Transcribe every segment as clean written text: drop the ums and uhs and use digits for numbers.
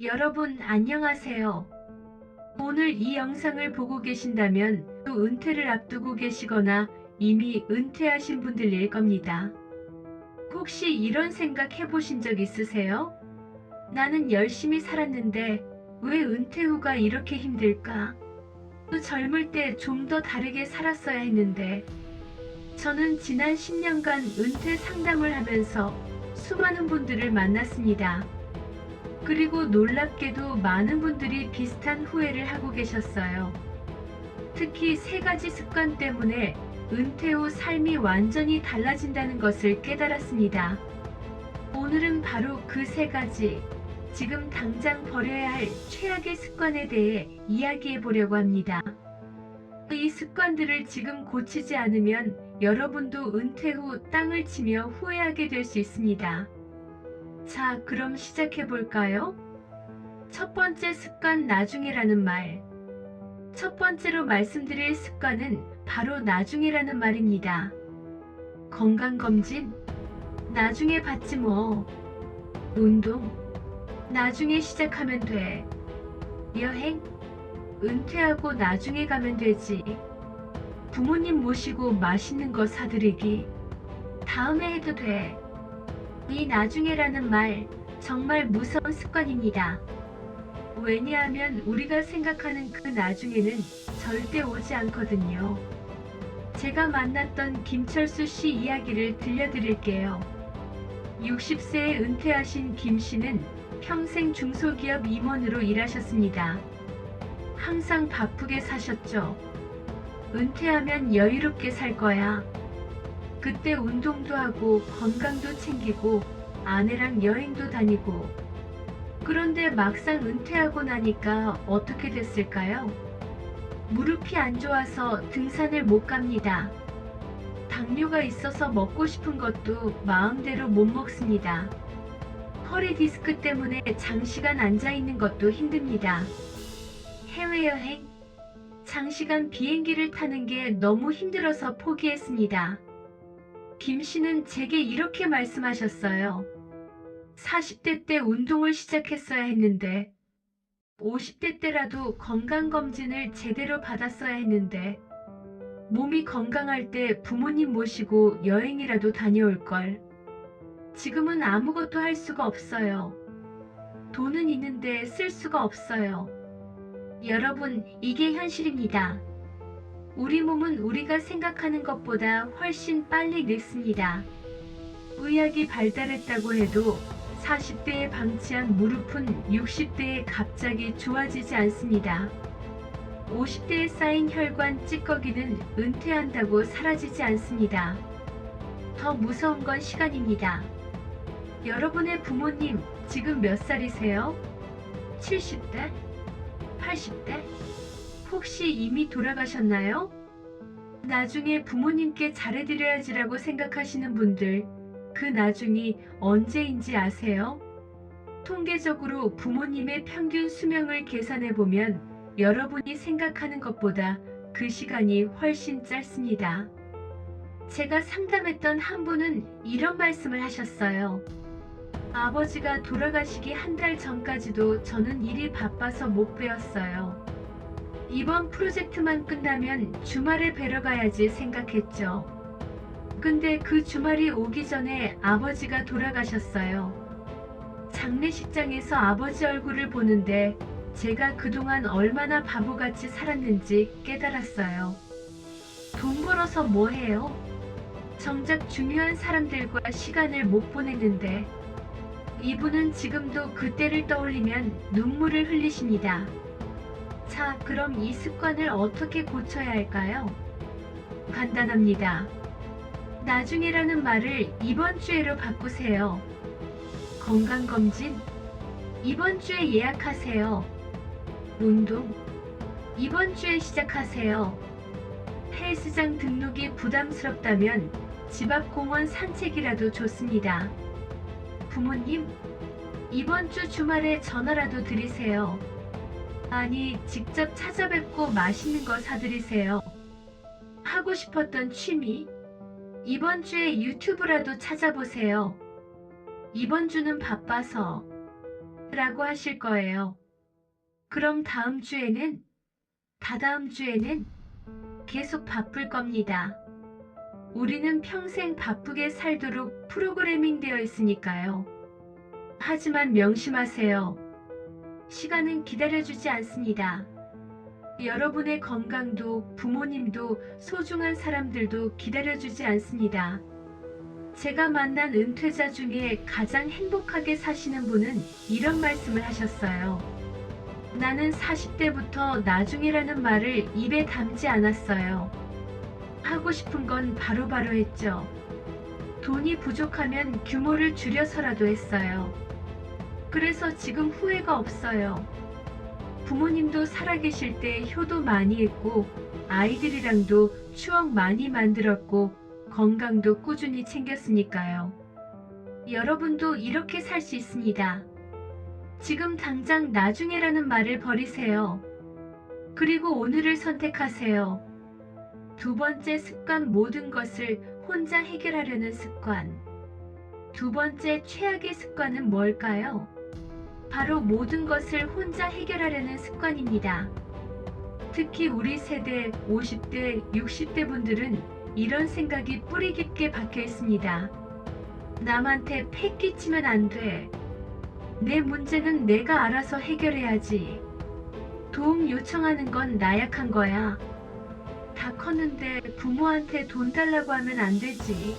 여러분 안녕하세요. 오늘 이 영상을 보고 계신다면 또 은퇴를 앞두고 계시거나 이미 은퇴하신 분들일 겁니다. 혹시 이런 생각 해보신 적 있으세요? 나는 열심히 살았는데 왜 은퇴 후가 이렇게 힘들까? 또 젊을 때 좀 더 다르게 살았어야 했는데. 저는 지난 10년간 은퇴 상담을 하면서 수많은 분들을 만났습니다. 그리고 놀랍게도 많은 분들이 비슷한 후회를 하고 계셨어요. 특히 세 가지 습관 때문에 은퇴 후 삶이 완전히 달라진다는 것을 깨달았습니다. 오늘은 바로 그 세 가지, 지금 당장 버려야 할 최악의 습관에 대해 이야기해 보려고 합니다. 이 습관들을 지금 고치지 않으면 여러분도 은퇴 후 땅을 치며 후회하게 될 수 있습니다. 자, 그럼 시작해 볼까요? 첫 번째 습관, 나중에라는 말. 첫 번째로 말씀드릴 습관은 바로 나중에라는 말입니다. 건강검진? 나중에 받지 뭐. 운동? 나중에 시작하면 돼. 여행? 은퇴하고 나중에 가면 되지. 부모님 모시고 맛있는 거 사드리기? 다음에 해도 돼. 이 나중에라는 말, 정말 무서운 습관입니다. 왜냐하면 우리가 생각하는 그 나중에는 절대 오지 않거든요. 제가 만났던 김철수 씨 이야기를 들려드릴게요. 60세에 은퇴하신 김 씨는 평생 중소기업 임원으로 일하셨습니다. 항상 바쁘게 사셨죠. 은퇴하면 여유롭게 살 거야. 그때 운동도 하고 건강도 챙기고 아내랑 여행도 다니고. 그런데 막상 은퇴하고 나니까 어떻게 됐을까요? 무릎이 안 좋아서 등산을 못 갑니다. 당뇨가 있어서 먹고 싶은 것도 마음대로 못 먹습니다. 허리 디스크 때문에 장시간 앉아 있는 것도 힘듭니다. 해외여행? 장시간 비행기를 타는 게 너무 힘들어서 포기했습니다. 김 씨는 제게 이렇게 말씀하셨어요. 40대 때 운동을 시작했어야 했는데, 50대 때라도 건강검진을 제대로 받았어야 했는데, 몸이 건강할 때 부모님 모시고 여행이라도 다녀올 걸. 지금은 아무것도 할 수가 없어요. 돈은 있는데 쓸 수가 없어요. 여러분, 이게 현실입니다. 우리 몸은 우리가 생각하는 것보다 훨씬 빨리 늙습니다. 의학이 발달했다고 해도 40대에 방치한 무릎은 60대에 갑자기 좋아지지 않습니다. 50대에 쌓인 혈관 찌꺼기는 은퇴한다고 사라지지 않습니다. 더 무서운 건 시간입니다. 여러분의 부모님 지금 몇 살이세요? 70대? 80대? 혹시 이미 돌아가셨나요? 나중에 부모님께 잘해드려야지라고 생각하시는 분들, 그 나중이 언제인지 아세요? 통계적으로 부모님의 평균 수명을 계산해보면 여러분이 생각하는 것보다 그 시간이 훨씬 짧습니다. 제가 상담했던 한 분은 이런 말씀을 하셨어요. 아버지가 돌아가시기 한 달 전까지도 저는 일이 바빠서 못 뵈었어요. 이번 프로젝트만 끝나면 주말에 뵈러 가야지 생각했죠. 근데 그 주말이 오기 전에 아버지가 돌아가셨어요. 장례식장에서 아버지 얼굴을 보는데 제가 그동안 얼마나 바보같이 살았는지 깨달았어요. 돈 벌어서 뭐 해요? 정작 중요한 사람들과 시간을 못 보냈는데. 이분은 지금도 그때를 떠올리면 눈물을 흘리십니다. 자, 그럼 이 습관을 어떻게 고쳐야 할까요? 간단합니다. 나중에라는 말을 이번 주에로 바꾸세요. 건강검진? 이번 주에 예약하세요. 운동? 이번 주에 시작하세요. 헬스장 등록이 부담스럽다면 집 앞 공원 산책이라도 좋습니다. 부모님, 이번 주 주말에 전화라도 드리세요. 아니, 직접 찾아뵙고 맛있는 거 사드리세요. 하고 싶었던 취미? 이번 주에 유튜브라도 찾아보세요. 이번 주는 바빠서. 라고 하실 거예요. 그럼 다음 주에는, 다다음 주에는 계속 바쁠 겁니다. 우리는 평생 바쁘게 살도록 프로그래밍 되어 있으니까요. 하지만 명심하세요. 시간은 기다려주지 않습니다. 여러분의 건강도 부모님도 소중한 사람들도 기다려주지 않습니다. 제가 만난 은퇴자 중에 가장 행복하게 사시는 분은 이런 말씀을 하셨어요. 나는 40대부터 나중에라는 말을 입에 담지 않았어요. 하고 싶은 건 바로바로 했죠. 돈이 부족하면 규모를 줄여서라도 했어요. 그래서 지금 후회가 없어요. 부모님도 살아계실 때 효도 많이 했고 아이들이랑도 추억 많이 만들었고 건강도 꾸준히 챙겼으니까요. 여러분도 이렇게 살 수 있습니다. 지금 당장 나중에라는 말을 버리세요. 그리고 오늘을 선택하세요. 두 번째 습관, 모든 것을 혼자 해결하려는 습관. 두 번째 최악의 습관은 뭘까요? 바로 모든 것을 혼자 해결하려는 습관입니다. 특히 우리 세대 50대, 60대 분들은 이런 생각이 뿌리 깊게 박혀 있습니다. 남한테 패 끼치면 안 돼. 내 문제는 내가 알아서 해결해야지. 도움 요청하는 건 나약한 거야. 다 컸는데 부모한테 돈 달라고 하면 안 되지.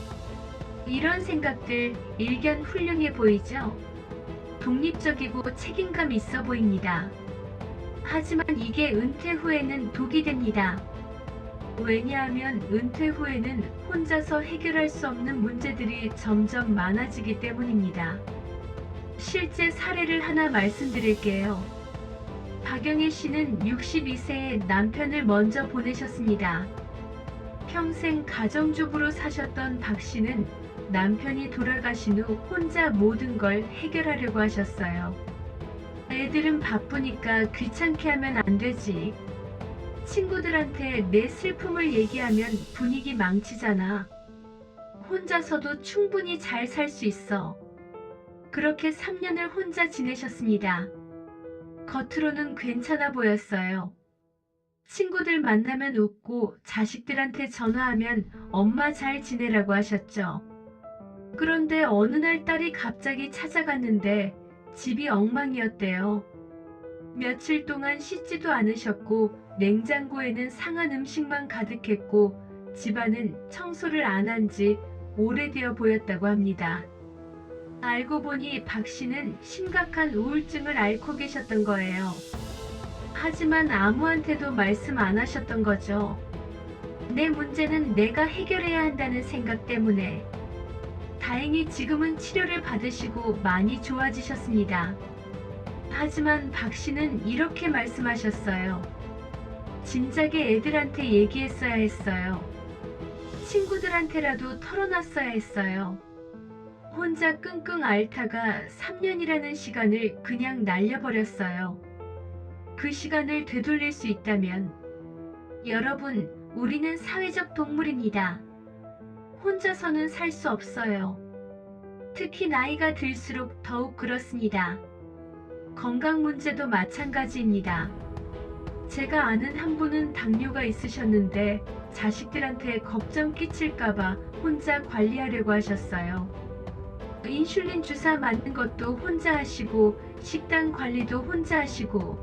이런 생각들 일견 훌륭해 보이죠? 독립적이고 책임감 있어 보입니다. 하지만 이게 은퇴 후에는 독이 됩니다. 왜냐하면 은퇴 후에는 혼자서 해결할 수 없는 문제들이 점점 많아지기 때문입니다. 실제 사례를 하나 말씀드릴게요. 박영애 씨는 62세에 남편을 먼저 보내셨습니다. 평생 가정주부로 사셨던 박 씨는 남편이 돌아가신 후 혼자 모든 걸 해결하려고 하셨어요. 애들은 바쁘니까 귀찮게 하면 안 되지. 친구들한테 내 슬픔을 얘기하면 분위기 망치잖아. 혼자서도 충분히 잘 살 수 있어. 그렇게 3년을 혼자 지내셨습니다. 겉으로는 괜찮아 보였어요. 친구들 만나면 웃고 자식들한테 전화하면 엄마 잘 지내라고 하셨죠. 그런데 어느 날 딸이 갑자기 찾아갔는데 집이 엉망이었대요. 며칠 동안 씻지도 않으셨고 냉장고에는 상한 음식만 가득했고 집안은 청소를 안 한 지 오래되어 보였다고 합니다. 알고 보니 박 씨는 심각한 우울증을 앓고 계셨던 거예요. 하지만 아무한테도 말씀 안 하셨던 거죠. 내 문제는 내가 해결해야 한다는 생각 때문에. 다행히 지금은 치료를 받으시고 많이 좋아지셨습니다. 하지만 박 씨는 이렇게 말씀하셨어요. 진작에 애들한테 얘기했어야 했어요. 친구들한테라도 털어놨어야 했어요. 혼자 끙끙 앓다가 3년이라는 시간을 그냥 날려버렸어요. 그 시간을 되돌릴 수 있다면, 여러분, 우리는 사회적 동물입니다. 혼자서는 살 수 없어요. 특히 나이가 들수록 더욱 그렇습니다. 건강 문제도 마찬가지입니다. 제가 아는 한 분은 당뇨가 있으셨는데 자식들한테 걱정 끼칠까봐 혼자 관리하려고 하셨어요. 인슐린 주사 맞는 것도 혼자 하시고 식단 관리도 혼자 하시고,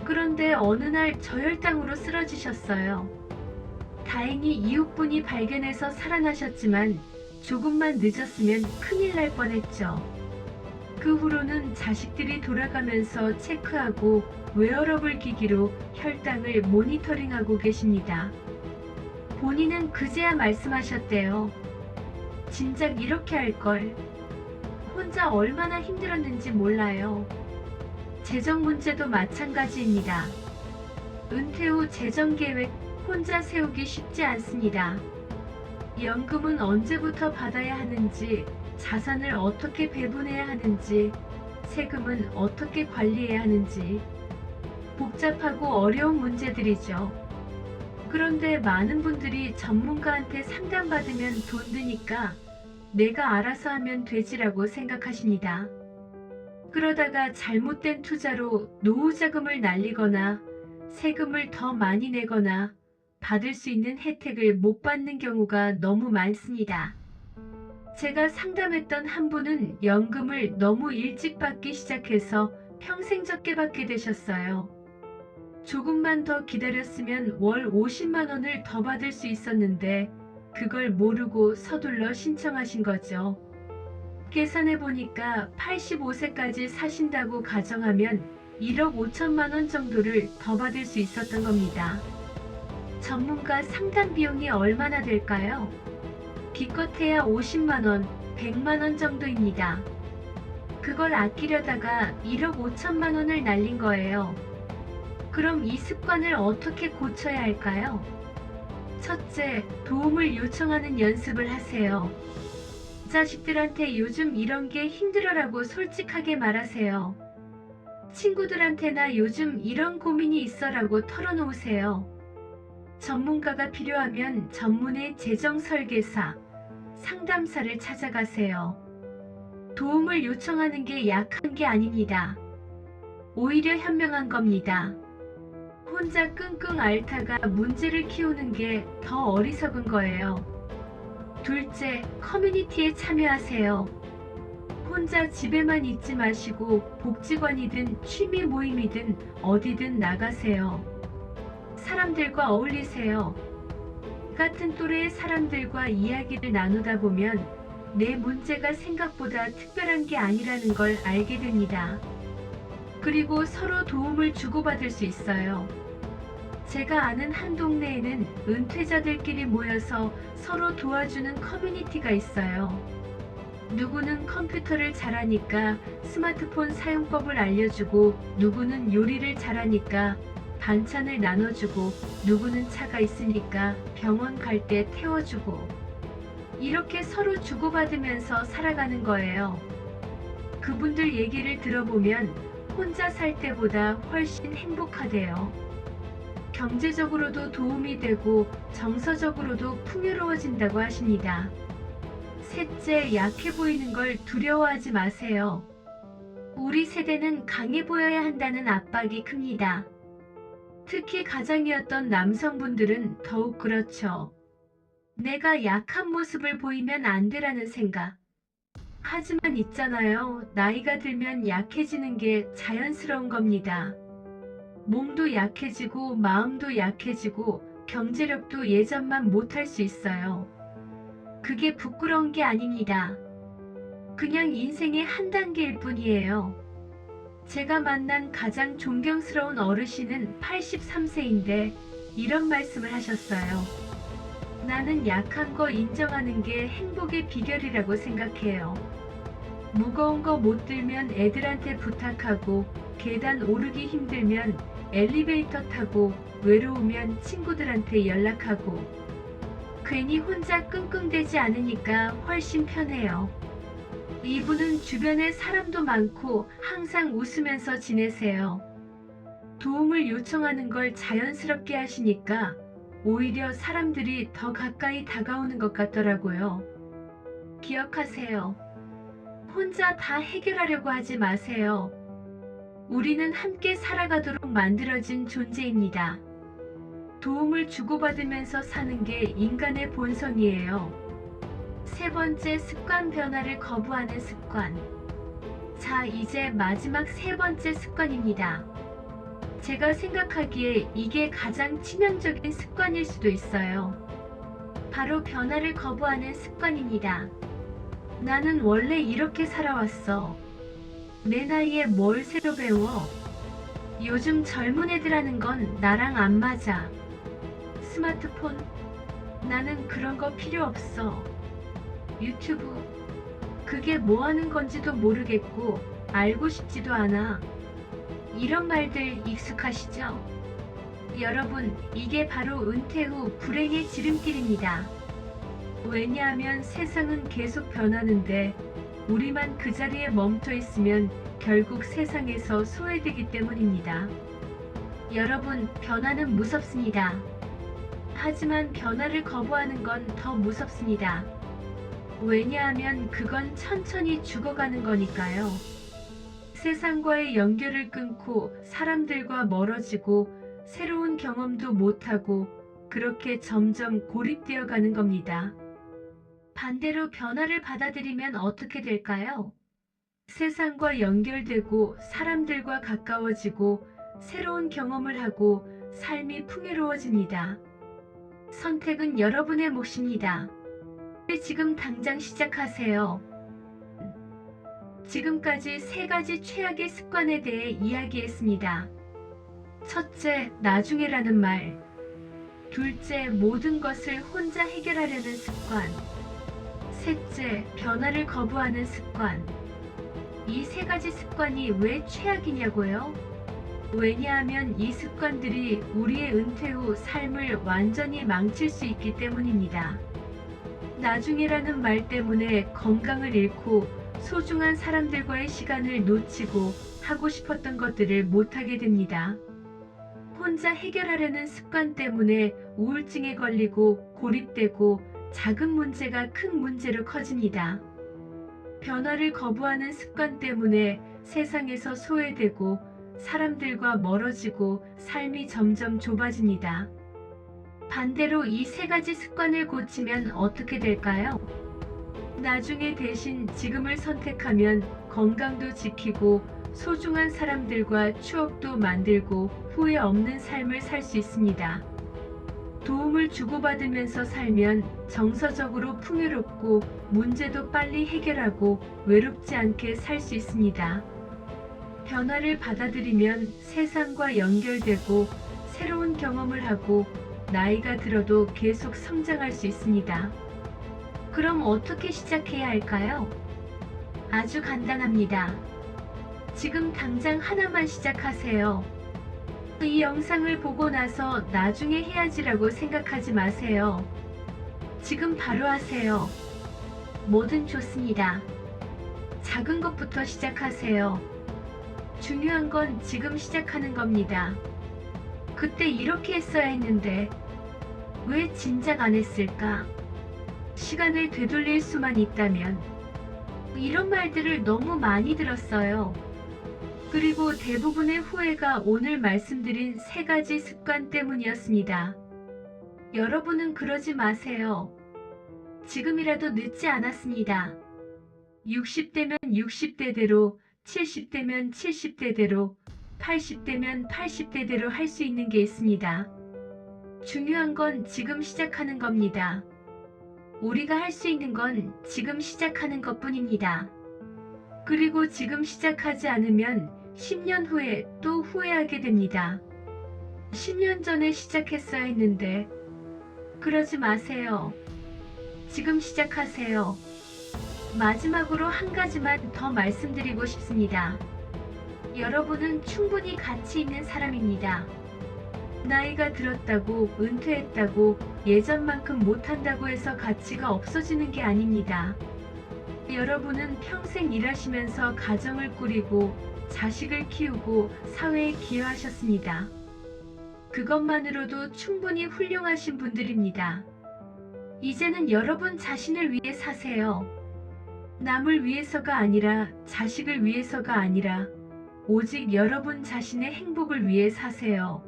그런데 어느 날 저혈당으로 쓰러지셨어요. 다행히 이웃분이 발견해서 살아나셨지만 조금만 늦었으면 큰일 날 뻔했죠. 그 후로는 자식들이 돌아가면서 체크하고 웨어러블 기기로 혈당을 모니터링하고 계십니다. 본인은 그제야 말씀하셨대요. 진작 이렇게 할 걸. 혼자 얼마나 힘들었는지 몰라요. 재정 문제도 마찬가지입니다. 은퇴 후 재정 계획 혼자 세우기 쉽지 않습니다. 연금은 언제부터 받아야 하는지, 자산을 어떻게 배분해야 하는지, 세금은 어떻게 관리해야 하는지, 복잡하고 어려운 문제들이죠. 그런데 많은 분들이 전문가한테 상담받으면 돈 드니까 내가 알아서 하면 되지라고 생각하십니다. 그러다가 잘못된 투자로 노후 자금을 날리거나 세금을 더 많이 내거나 받을 수 있는 혜택을 못 받는 경우가 너무 많습니다. 제가 상담했던 한 분은 연금을 너무 일찍 받기 시작해서 평생 적게 받게 되셨어요. 조금만 더 기다렸으면 월 50만 원을 더 받을 수 있었는데 그걸 모르고 서둘러 신청하신 거죠. 계산해 보니까 85세까지 사신다고 가정하면 1억 5천만 원 정도를 더 받을 수 있었던 겁니다. 전문가 상담 비용이 얼마나 될까요? 기껏해야 50만 원, 100만 원 정도입니다. 그걸 아끼려다가 1억 5천만 원을 날린 거예요. 그럼 이 습관을 어떻게 고쳐야 할까요? 첫째, 도움을 요청하는 연습을 하세요. 자식들한테 요즘 이런 게 힘들어라고 솔직하게 말하세요. 친구들한테나 요즘 이런 고민이 있어라고 털어놓으세요. 전문가가 필요하면 전문의 재정 설계사, 상담사를 찾아가세요. 도움을 요청하는 게 약한 게 아닙니다. 오히려 현명한 겁니다. 혼자 끙끙 앓다가 문제를 키우는 게 더 어리석은 거예요. 둘째, 커뮤니티에 참여하세요. 혼자 집에만 있지 마시고 복지관이든 취미 모임이든 어디든 나가세요. 사람들과 어울리세요. 같은 또래의 사람들과 이야기를 나누다 보면 내 문제가 생각보다 특별한 게 아니라는 걸 알게 됩니다. 그리고 서로 도움을 주고받을 수 있어요. 제가 아는 한 동네에는 은퇴자들끼리 모여서 서로 도와주는 커뮤니티가 있어요. 누구는 컴퓨터를 잘하니까 스마트폰 사용법을 알려주고, 누구는 요리를 잘하니까 반찬을 나눠주고, 누구는 차가 있으니까 병원 갈 때 태워주고, 이렇게 서로 주고받으면서 살아가는 거예요. 그분들 얘기를 들어보면 혼자 살 때보다 훨씬 행복하대요. 경제적으로도 도움이 되고 정서적으로도 풍요로워진다고 하십니다. 셋째, 약해 보이는 걸 두려워하지 마세요. 우리 세대는 강해 보여야 한다는 압박이 큽니다. 특히 가장이었던 남성분들은 더욱 그렇죠. 내가 약한 모습을 보이면 안 되라는 생각. 하지만 있잖아요. 나이가 들면 약해지는 게 자연스러운 겁니다. 몸도 약해지고 마음도 약해지고 경제력도 예전만 못할 수 있어요. 그게 부끄러운 게 아닙니다. 그냥 인생의 한 단계일 뿐이에요. 제가 만난 가장 존경스러운 어르신은 83세인데 이런 말씀을 하셨어요. 나는 약한 거 인정하는 게 행복의 비결이라고 생각해요. 무거운 거 못 들면 애들한테 부탁하고, 계단 오르기 힘들면 엘리베이터 타고, 외로우면 친구들한테 연락하고, 괜히 혼자 끙끙대지 않으니까 훨씬 편해요. 이분은 주변에 사람도 많고 항상 웃으면서 지내세요. 도움을 요청하는 걸 자연스럽게 하시니까 오히려 사람들이 더 가까이 다가오는 것 같더라고요. 기억하세요. 혼자 다 해결하려고 하지 마세요. 우리는 함께 살아가도록 만들어진 존재입니다. 도움을 주고받으면서 사는 게 인간의 본성이에요. 세 번째, 습관 변화를 거부하는 습관. 자, 이제 마지막 세 번째 습관입니다. 제가 생각하기에 이게 가장 치명적인 습관일 수도 있어요. 바로 변화를 거부하는 습관입니다. 나는 원래 이렇게 살아왔어. 내 나이에 뭘 새로 배워? 요즘 젊은 애들 하는 건 나랑 안 맞아. 스마트폰? 나는 그런 거 필요 없어. 유튜브? 그게 뭐 하는 건지도 모르겠고 알고 싶지도 않아. 이런 말들 익숙하시죠? 여러분, 이게 바로 은퇴 후 불행의 지름길입니다. 왜냐하면 세상은 계속 변하는데 우리만 그 자리에 멈춰 있으면 결국 세상에서 소외되기 때문입니다. 여러분, 변화는 무섭습니다. 하지만 변화를 거부하는 건 더 무섭습니다. 왜냐하면 그건 천천히 죽어가는 거니까요. 세상과의 연결을 끊고 사람들과 멀어지고 새로운 경험도 못하고 그렇게 점점 고립되어 가는 겁니다. 반대로 변화를 받아들이면 어떻게 될까요? 세상과 연결되고 사람들과 가까워지고 새로운 경험을 하고 삶이 풍요로워집니다. 선택은 여러분의 몫입니다. 지금 당장 시작하세요. 지금까지 3가지 최악의 습관에 대해 이야기했습니다. 첫째, 나중에라는 말. 둘째, 모든 것을 혼자 해결하려는 습관. 셋째, 변화를 거부하는 습관. 이 3가지 습관이 왜 최악이냐고요? 왜냐하면 이 습관들이 우리의 은퇴 후 삶을 완전히 망칠 수 있기 때문입니다. 나중에라는 말 때문에 건강을 잃고 소중한 사람들과의 시간을 놓치고 하고 싶었던 것들을 못하게 됩니다. 혼자 해결하려는 습관 때문에 우울증에 걸리고 고립되고 작은 문제가 큰 문제로 커집니다. 변화를 거부하는 습관 때문에 세상에서 소외되고 사람들과 멀어지고 삶이 점점 좁아집니다. 반대로 이 3가지 습관을 고치면 어떻게 될까요? 나중에 대신 지금을 선택하면 건강도 지키고 소중한 사람들과 추억도 만들고 후회 없는 삶을 살 수 있습니다. 도움을 주고받으면서 살면 정서적으로 풍요롭고 문제도 빨리 해결하고 외롭지 않게 살 수 있습니다. 변화를 받아들이면 세상과 연결되고 새로운 경험을 하고 나이가 들어도 계속 성장할 수 있습니다. 그럼 어떻게 시작해야 할까요? 아주 간단합니다. 지금 당장 하나만 시작하세요. 이 영상을 보고 나서 나중에 해야지라고 생각하지 마세요. 지금 바로 하세요. 뭐든 좋습니다. 작은 것부터 시작하세요. 중요한 건 지금 시작하는 겁니다. 그때 이렇게 했어야 했는데 왜 진작 안 했을까? 시간을 되돌릴 수만 있다면. 이런 말들을 너무 많이 들었어요. 그리고 대부분의 후회가 오늘 말씀드린 3가지 습관 때문이었습니다. 여러분은 그러지 마세요. 지금이라도 늦지 않았습니다. 60대면 60대대로, 70대면 70대대로, 80대면 80대대로 할 수 있는 게 있습니다. 중요한 건 지금 시작하는 겁니다. 우리가 할 수 있는 건 지금 시작하는 것뿐입니다. 그리고 지금 시작하지 않으면 10년 후에 또 후회하게 됩니다. 10년 전에 시작했어야 했는데. 그러지 마세요. 지금 시작하세요. 마지막으로 한 가지만 더 말씀드리고 싶습니다. 여러분은 충분히 가치 있는 사람입니다. 나이가 들었다고, 은퇴했다고, 예전만큼 못한다고 해서 가치가 없어지는 게 아닙니다. 여러분은 평생 일하시면서 가정을 꾸리고 자식을 키우고 사회에 기여하셨습니다. 그것만으로도 충분히 훌륭하신 분들입니다. 이제는 여러분 자신을 위해 사세요. 남을 위해서가 아니라, 자식을 위해서가 아니라 오직 여러분 자신의 행복을 위해 사세요.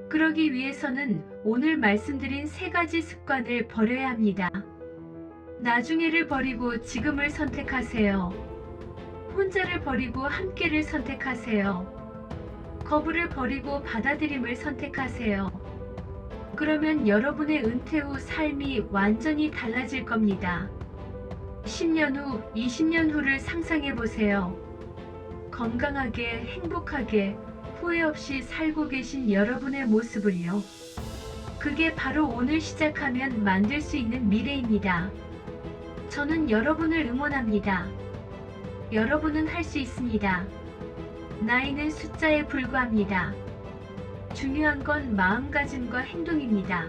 그러기 위해서는 오늘 말씀드린 3가지 습관을 버려야 합니다. 나중에를 버리고 지금을 선택하세요. 혼자를 버리고 함께를 선택하세요. 거부를 버리고 받아들임을 선택하세요. 그러면 여러분의 은퇴 후 삶이 완전히 달라질 겁니다. 10년 후, 20년 후를 상상해 보세요. 건강하게, 행복하게, 후회 없이 살고 계신 여러분의 모습을요. 그게 바로 오늘 시작하면 만들 수 있는 미래입니다. 저는 여러분을 응원합니다. 여러분은 할 수 있습니다. 나이는 숫자에 불과합니다. 중요한 건 마음가짐과 행동입니다.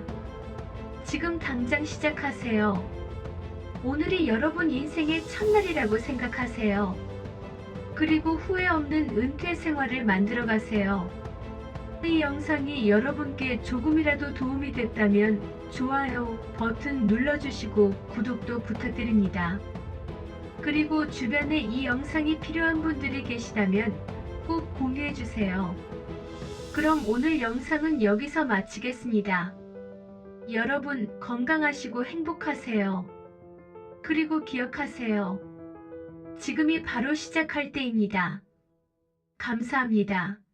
지금 당장 시작하세요. 오늘이 여러분 인생의 첫날이라고 생각하세요. 그리고 후회 없는 은퇴 생활을 만들어 가세요. 이 영상이 여러분께 조금이라도 도움이 됐다면 좋아요 버튼 눌러주시고 구독도 부탁드립니다. 그리고 주변에 이 영상이 필요한 분들이 계시다면 꼭 공유해 주세요. 그럼 오늘 영상은 여기서 마치겠습니다. 여러분 건강하시고 행복하세요. 그리고 기억하세요. 지금이 바로 시작할 때입니다. 감사합니다.